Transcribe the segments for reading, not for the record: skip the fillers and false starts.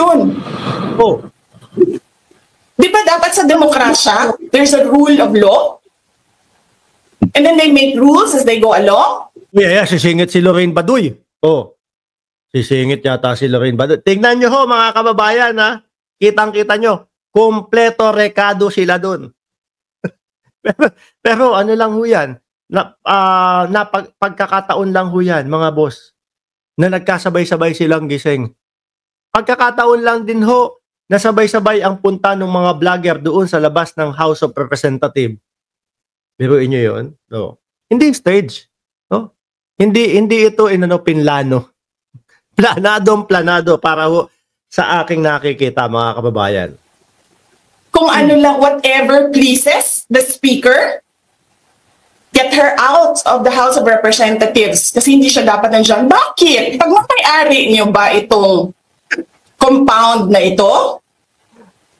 yun? Oh. Di ba dapat sa demokrasya, there's a rule of law? And then they make rules as they go along? Yeah, sisingit si Lorraine Baduy. Oh. Sisingit yata si Lorraine Baduy. Tingnan nyo ho, mga kababayan, ha? Kitang-kita nyo. Kompleto rekado sila dun. pero ano lang ho yan? Pagkakataon lang ho yan, mga boss, na nagkasabay-sabay silang gising. Pagkakataon lang din ho, na sabay-sabay ang punta ng mga vlogger doon sa labas ng House of Representatives. Biruin nyo yun? No. Hindi stage. No? Hindi ito pinlano. Planado para ho sa aking nakikita, mga kababayan. Kung ano lang, whatever pleases the speaker, get her out of the House of Representatives. Kasi hindi siya dapat nandiyan. Bakit? Pag may-ari niyo ba itong compound na ito?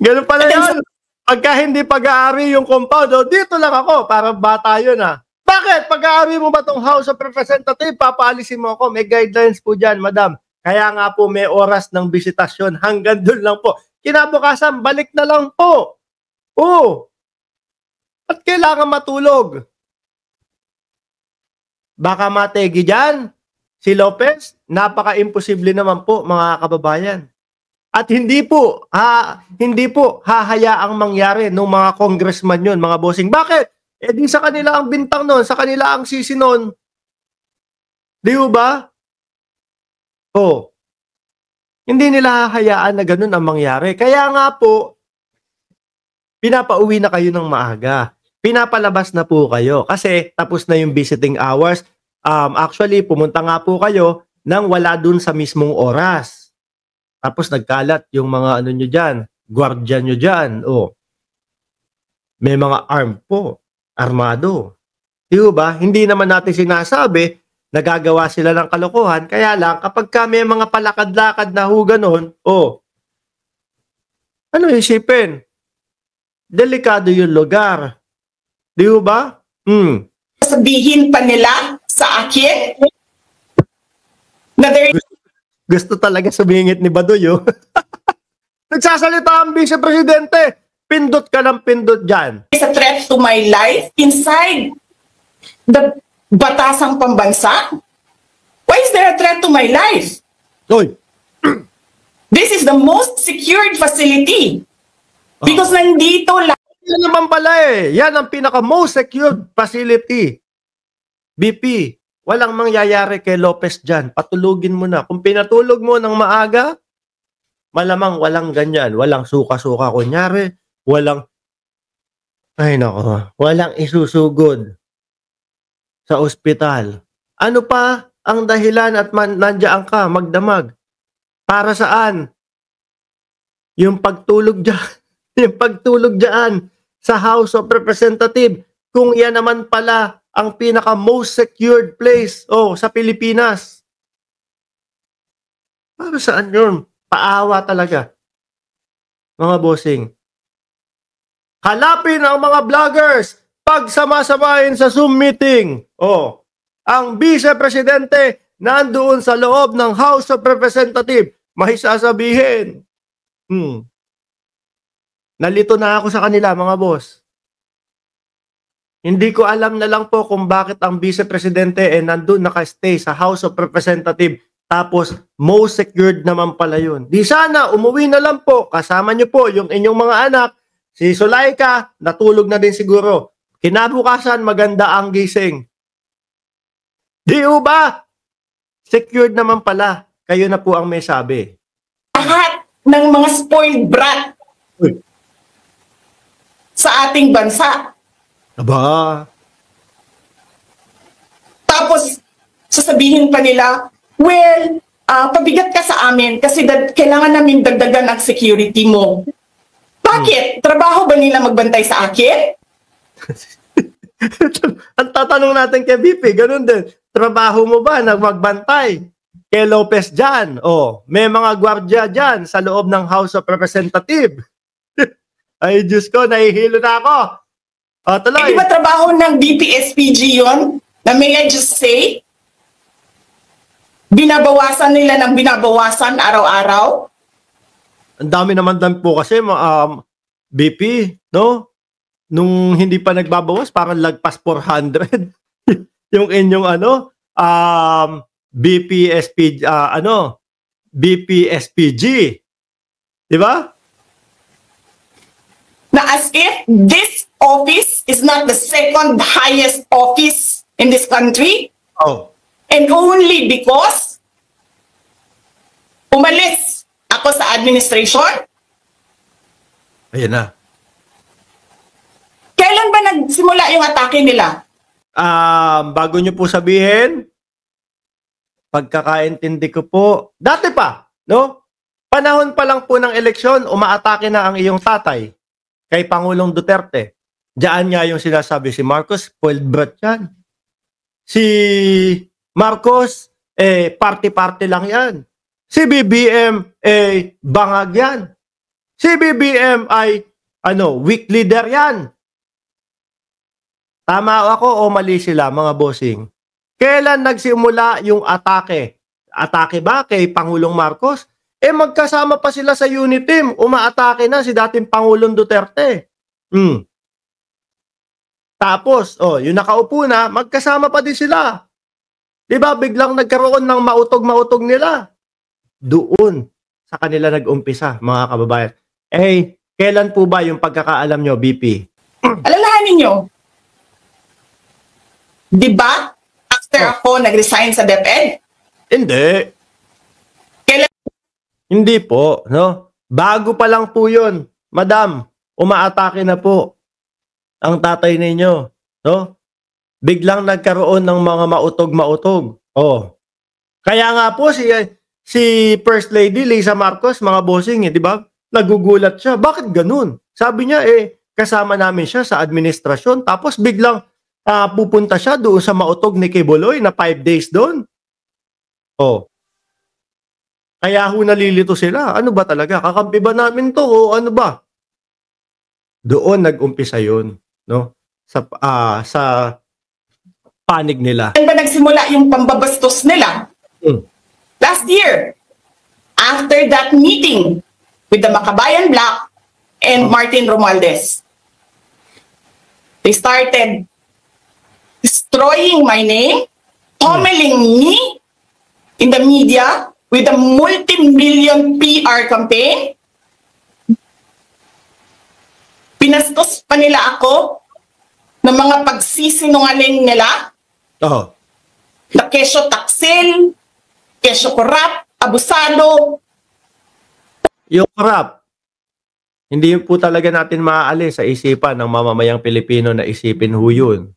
Ganun pala yan. Pagka hindi pag-aari yung compound, dito lang ako, para bata yun Bakit? Pag-aari mo ba itong House of Representatives, papaalisin mo ako. May guidelines po dyan, madam. Kaya nga po may oras ng bisitasyon. Hanggang doon lang po. Kinabukasan, balik na lang po. Oo. At kailangan matulog. Baka mategi dyan. Si Lopez, napaka-imposible naman po, mga kababayan. At hindi po hahayaang mangyari ng mga congressman yun, mga bossing. Bakit? Di sa kanila ang bintang nun, sa kanila ang sisi nun. Di ba? Oh. Hindi nila hahayaan na ganun ang mangyari. Kaya nga po, pinapauwi na kayo ng maaga. Pinapalabas na po kayo kasi tapos na yung visiting hours. Actually, pumunta nga po kayo nang wala dun sa mismong oras. Tapos nagkalat yung mga ano nyo dyan, gwardiya nyo dyan. Oh. May mga armado. Di ba? Hindi naman natin sinasabi nagagawa sila ng kalokohan. Kaya lang, kapag may mga palakad-lakad na ganon, ano isipin? Delikado yung lugar. Di ba? Sabihin pa nila sa akin na gusto talaga sumingit ni Baduy, Nagsasalita ang vice-presidente. Pindot ka ng pindot dyan. It's a threat to my life inside the batasang pambansa? Why is there a threat to my life? Oy. This is the most secured facility. Because nandito lang. Yan naman pala Yan ang pinaka-most secured facility. BP, walang mangyayari kay Lopez dyan. Patulugin mo na. Kung pinatulog mo ng maaga, malamang walang ganyan. Walang suka-suka. Kunyari, walang isusugod sa ospital. Ano pa ang dahilan at nandiyan ka magdamag? Para saan? Yung pagtulog dyan sa House of Representatives, kung yan naman pala ang pinaka-most secured place sa Pilipinas. Para saan yun? Paawa talaga. Mga bossing. Halapin ang mga vloggers pagsamasamahin sa Zoom meeting. Ang vice-presidente nandoon sa loob ng House of Representatives. May sasabihin. Nalito na ako sa kanila, mga boss. Hindi ko alam na lang po kung bakit ang vice-presidente nandun nakastay sa House of Representatives tapos most secured naman pala yun. Di sana, umuwi na lang po. Kasama nyo po yung inyong mga anak. Si Sulaika, natulog na din siguro. Kinabukasan, maganda ang gising. Di ba? Secured naman pala. Kayo na po ang may sabi. Lahat ng mga spoiled brat sa ating bansa. Aba. Tapos, sasabihin pa nila, well, pabigat ka sa amin kasi kailangan namin dagdagan ang security mo. Bakit? Trabaho ba nila magbantay sa akin? Ang tatanong natin kay BP, ganun din. Trabaho mo ba na magbantay? Kay Lopez dyan. May mga gwardiya dyan sa loob ng House of Representatives. Ay, Diyos ko, nahihilo na ako. Tuloy. Di ba trabaho ng BPSPG yun? Na may I just say? Binabawasan nila ng binabawasan araw-araw? Ang dami naman dan po kasi BP, no? Nung hindi pa nagbabawas, parang lagpas 400 yung inyong BPSP, BPSPG. Di ba? Na as if this office is not the second highest office in this country, Oh. and only because umalis ako sa administration. Ayan na. Kailan ba nagsimula yung atake nila? Bago nyo po sabihin, pagkakaintindi ko po, dati pa, no? Panahon pa lang po ng eleksyon, umaatake na ang iyong tatay kay Pangulong Duterte. Diyan nga yung sinasabi si Marcos, spoiled brat yan. Si Marcos, party-party lang yan. Si BBM, bangag yan. Si BBM ay, weak leader yan. Tama ako o mali sila, mga bossing? Kailan nagsimula yung atake? Atake ba kay Pangulong Marcos? Magkasama pa sila sa unit team. Umaatake na si dating Pangulong Duterte. Tapos, yung nakaupo na, magkasama pa din sila. Diba? Biglang nagkaroon ng mautog-mautog nila. Doon sa kanila nag-umpisa, mga kababayan. Kailan po ba yung pagkakaalam nyo, BP? Alalahanin nyo, di ba after ako nag-resign sa DepEd? Hindi. Kailan? Hindi po, no? Bago pa lang po yun, madam, umaatake na po ang tatay ninyo, no? Biglang nagkaroon ng mga mautog-mautog. Kaya nga po si First Lady Lisa Marcos, mga bossing, di ba? Nagugulat siya. Bakit ganun? Sabi niya, kasama namin siya sa administrasyon. Tapos biglang pupunta siya doon sa mautog ni Kibuloy na 5 days doon. Kaya nalilito sila. Ano ba talaga? Kakampi ba namin to o ano ba? Doon nag-umpisa yun, no? Sa panig nila. Kailan ba nagsimula yung pambabastos nila? Last year, after that meeting with the Makabayan Black and Martin Romualdez, they started destroying my name, pummeling me in the media with a multi-million PR campaign. Pinastos pa nila ako ng mga pagsisinungaling nila. Na kesyo taksil, kesyo korap, abusado. Yung corrupt, hindi po talaga natin maaalis sa isipan ng mamamayang Pilipino na isipin ho yun.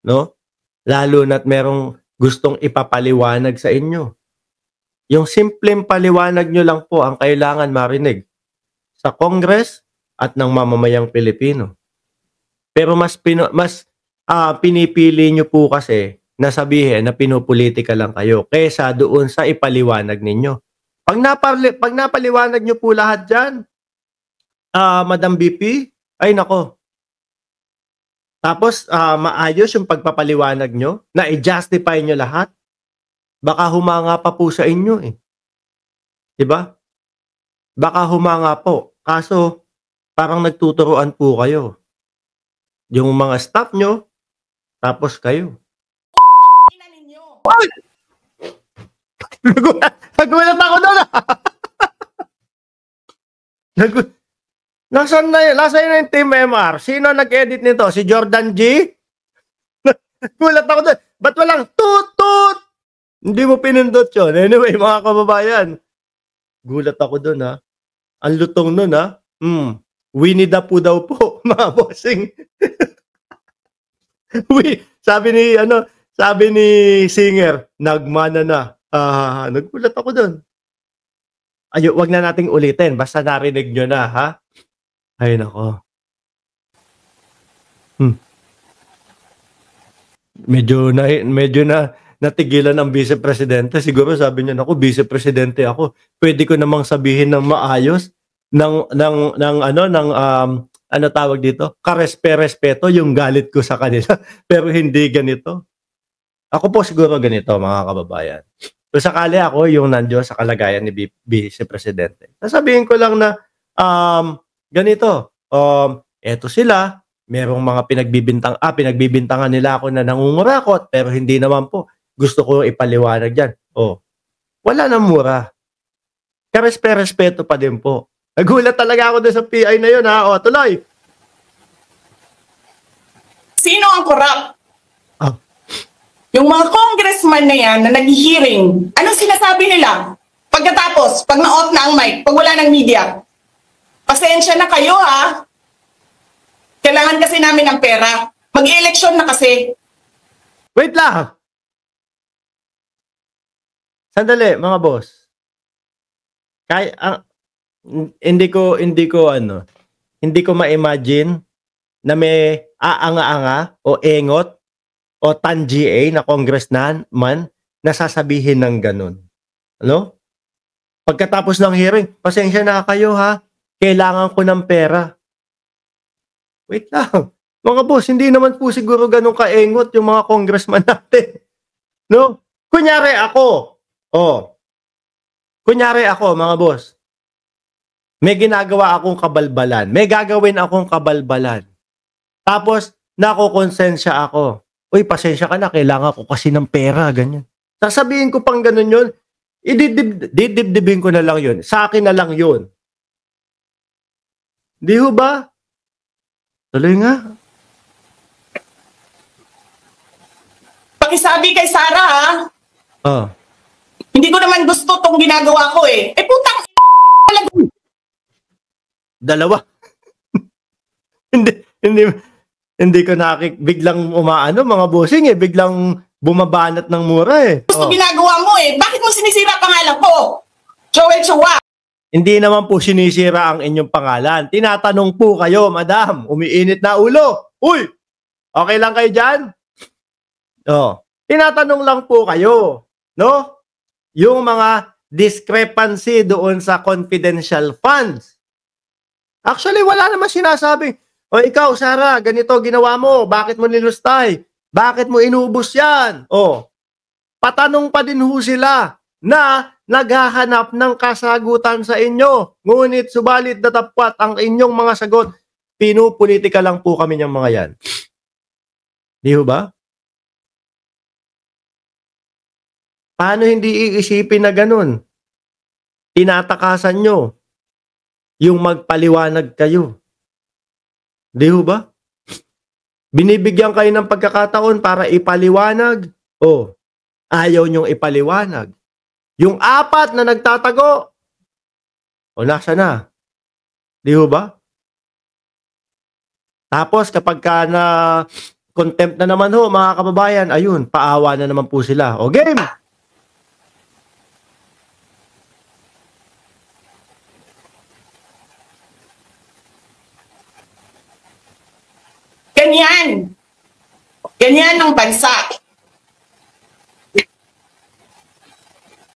No? Lalo na't merong gustong ipapaliwanag sa inyo. Yung simpleng paliwanag nyo lang po ang kailangan marinig sa Congress at ng mamamayang Pilipino. Pero mas pinipili nyo po kasi na sabihin na pinopolitika lang kayo kaysa doon sa ipaliwanag ninyo. Pag napaliwanag nyo po lahat dyan, Madam BP, ay nako. Tapos maayos yung pagpapaliwanag nyo, na i-justify nyo lahat, baka humanga pa po sa inyo eh. Diba? Baka humanga po. Kaso, parang nagtuturuan po kayo. Yung mga staff nyo, tapos kayo. Nagulat ako doon. Nasaan na yung Team MR? Sino nag-edit nito? Si Jordan G? Nagulat ako doon. Ba't walang tut-tut? Hindi mo pinindot yun. Anyway, mga kababayan. Gulat ako doon ha. Ang lutong nun ha. Winnie the Pooh daw po, mga bossing. Sabi ni Singer, nagmana na. Nagulat ako doon. Wag na nating ulitin. Basta narinig nyo na, ha? Ay, nako. Medyo na natigilan ang vice-presidente. Siguro sabi niya, naku, vice-presidente ako. Pwede ko namang sabihin ng maayos, ano tawag dito? Karespe-respeto yung galit ko sa kanila. Pero hindi ganito. Ako po siguro ganito, mga kababayan. Kung sakali ako yung nandiyo sa kalagayan ni Vice Presidente, sasabihin ko lang na ganito, eto sila, merong mga pinagbibintangan nila ako na nangungurakot, pero hindi naman po. Gusto ko ipaliwanag yan. Wala nang mura. Karespeto pa din po. Nagulat talaga ako doon sa PI na yun, ha? Tuloy. Sino ang corrupt? Ah. Yung mga congressman na yan na nag-hearing, anong sinasabi nila? Pagkatapos, pag na-off na ang mic, pag wala ng media, pasensya na kayo, ha? Kailangan kasi namin ng pera. Mag-eleksyon na kasi. Wait lang. Sandali, mga boss. Hindi ko ma-imagine na may aanga-anga o engot o tan-GA na congressman na sasabihin ng ganun. Ano? Pagkatapos ng hearing, pasensya na kayo, ha? Kailangan ko ng pera. Wait lang. Mga boss, hindi naman po siguro ganun kaengot yung mga congressman natin. No? Kunyari ako, mga boss, may ginagawa akong kabalbalan. May gagawin akong kabalbalan. Tapos, nakokonsensya ako. Uy, pasensya ka na, kailangan ko kasi ng pera, ganyan. Sasabihin ko pang ganun yun, didibdibin ko na lang yun. Sa akin na lang yun. Di ho ba? Tuloy nga. Pakisabi kay Sarah, ha? Hindi ko naman gusto tong ginagawa ko, eh. Putang Dalawa. hindi ko biglang umaano, mga bossing, biglang bumabanat ng mura, gusto ginagawa mo, eh. Bakit mo sinisira pangalan ko? Joel Chua. Hindi naman po sinisira ang inyong pangalan. Tinatanong po kayo, madam. Umiinit na ulo. Uy! Okay lang kayo dyan? Tinatanong lang po kayo. No? Yung mga discrepancy doon sa confidential funds. Actually, wala naman sinasabing, ikaw, Sarah, ganito ginawa mo. Bakit mo nilustay? Bakit mo inubos yan? Patanong pa din ho sila na naghahanap ng kasagutan sa inyo. Ngunit subalit datapwat ang inyong mga sagot. Pinupolitika lang po kami ng mga yan. Di ho ba? Paano hindi iisipin na ganun? Tinatakasan nyo yung magpaliwanag kayo. Di ho ba? Binibigyan kayo ng pagkakataon para ipaliwanag. Ayaw nyong ipaliwanag. Yung 4 na nagtatago, nasa na? Di ho ba? Tapos kapag ka na contempt na naman ho, mga kababayan, ayun, paawa na naman po sila. Game! Ganyan ang bansa.